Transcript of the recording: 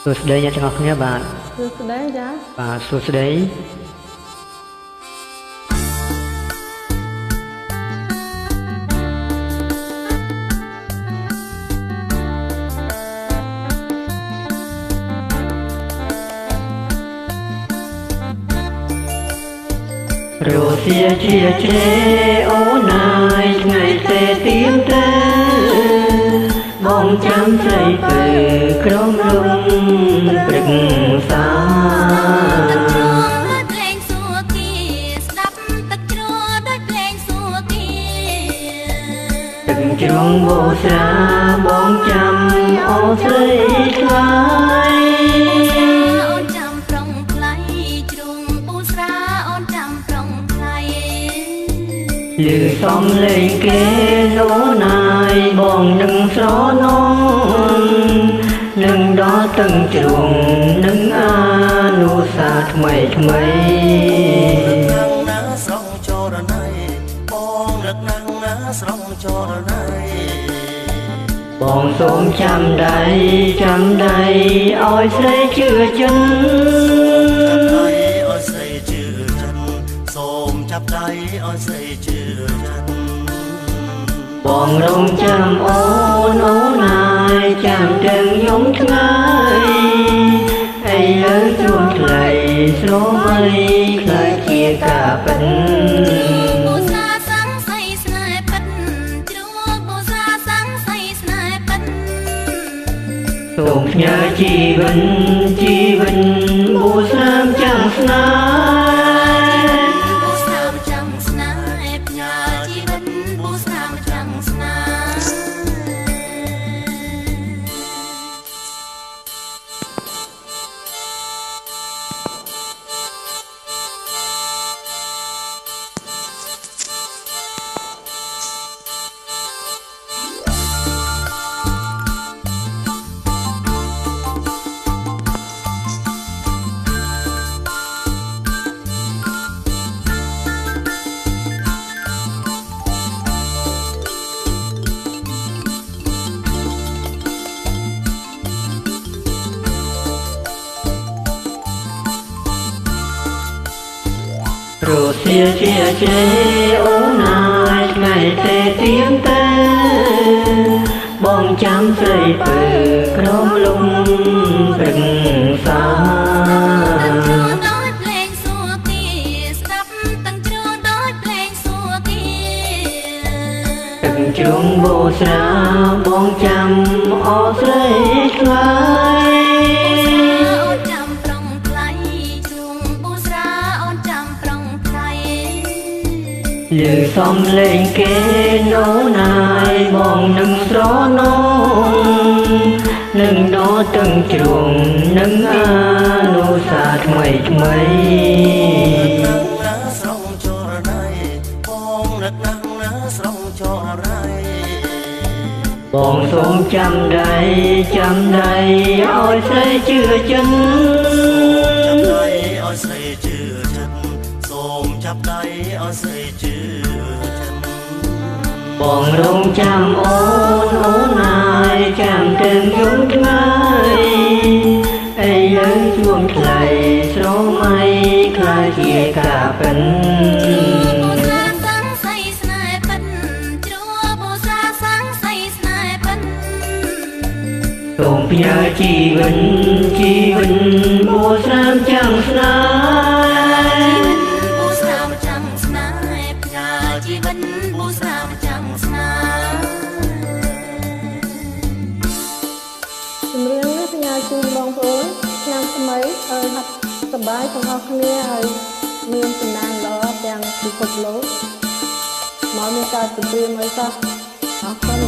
សួស្តីអ្នកទាំងអស់គ្នាបាទសួស្តីចាបាទសួស្តីរសៀលជាជ្រេអូនណាយថ្ងៃទេទៀមទៅបងចាំស្រីពើក្រុមរំព្រឹកសាទឹកជ្រងបូស្រាបងចាំអូស្រីថ្លៃអូនចាំប្រុងថ្លៃជ្រុងបូស្រាអូនចាំប្រុងថ្លៃលឺសំលេងគេអូនណាយបងនឹងស្រណងនឹងដល់ទឹកជ្រងនឹងអានុសាថ្មីថ្មីណាំងណាស្រងចរណៃបងនឹកណាំងណាស្រងចរណៃបងសូមចាំដៃឲ្យស្រីជឿចិនឲ្យស្រីជឿចិនសូមចាប់ដៃឲ្យស្រីជឿចិនបងរងចាំអូនណាយចាំទាំងយំថ្ងៃអីលើជួនថ្លៃស្រមៃខ្លាចជាការពិតបូស្រាសាំងស្អីស្នេហ៍ពិតជ្រួបូស្រាសាំងស្អីស្នេហ៍ពិតសូមផ្ញើជីវិតបូស្រាមចាំស្នេហ៍បូស្រាមចាំស្នេហ៍ផ្ញើជីវិតបូស្រាមចាំស្នេហ៍រសៀលជាជ្រេអូនណាយថ្ងៃទេទៀមទៅបងចាំស្រីពើក្រុមលំព្រឹកសាដោយភ្លេងសួគីស្ដាប់ទាំងជ្រួដោយភ្លេងសួគីទឹកជ្រុងបូស្រាបងចាំអូស្រីថ្លៃអូនចាំប្រុងថ្លៃជ្រុងបូស្រាអូនចាំប្រុងថ្លៃលឺសំលេងគេអូនណាយបងនឹងស្រណងនឹងដល់ទឹកជ្រុងនឹងអានុសាថ្មីថ្មីណាំងណាស្រងចរណៃបងនឹកណាំងណាស្រងចរណៃបងសូមចាំដៃឲ្យស្រីជឿចិនចាប់ដៃឲ្យស្រីជឿចិនសូមចាប់ដៃឲ្យស្រីជឿចិនបងរងចាំអូនណាយចាំទាំងយំថ្ងៃអីលើជួងថ្លៃស្រមៃខ្លាចជាការពិតបូស្រាសាំងស្អីស្នេហ៍ពិតជ្រួបូស្រាសាំងស្អីស្នេហ៍ពិតសូមផ្ញើជីវិតបូស្រាមចាំស្នេហ៍បូស្រាមចាំស្នេហ៍ផ្ញើជីវិតបូស្រាមចាំស្នេហ៍ចម្រៀងនេះផ្ញើជូនបងប្អូនឆ្នាំថ្មីឲ្យហាត់សប្បាយទាំងអស់គ្នាហើយមានសំណាងល្អទាំងពិភពលោកមកមានការជំរាបឲ្យសោះអរគុណ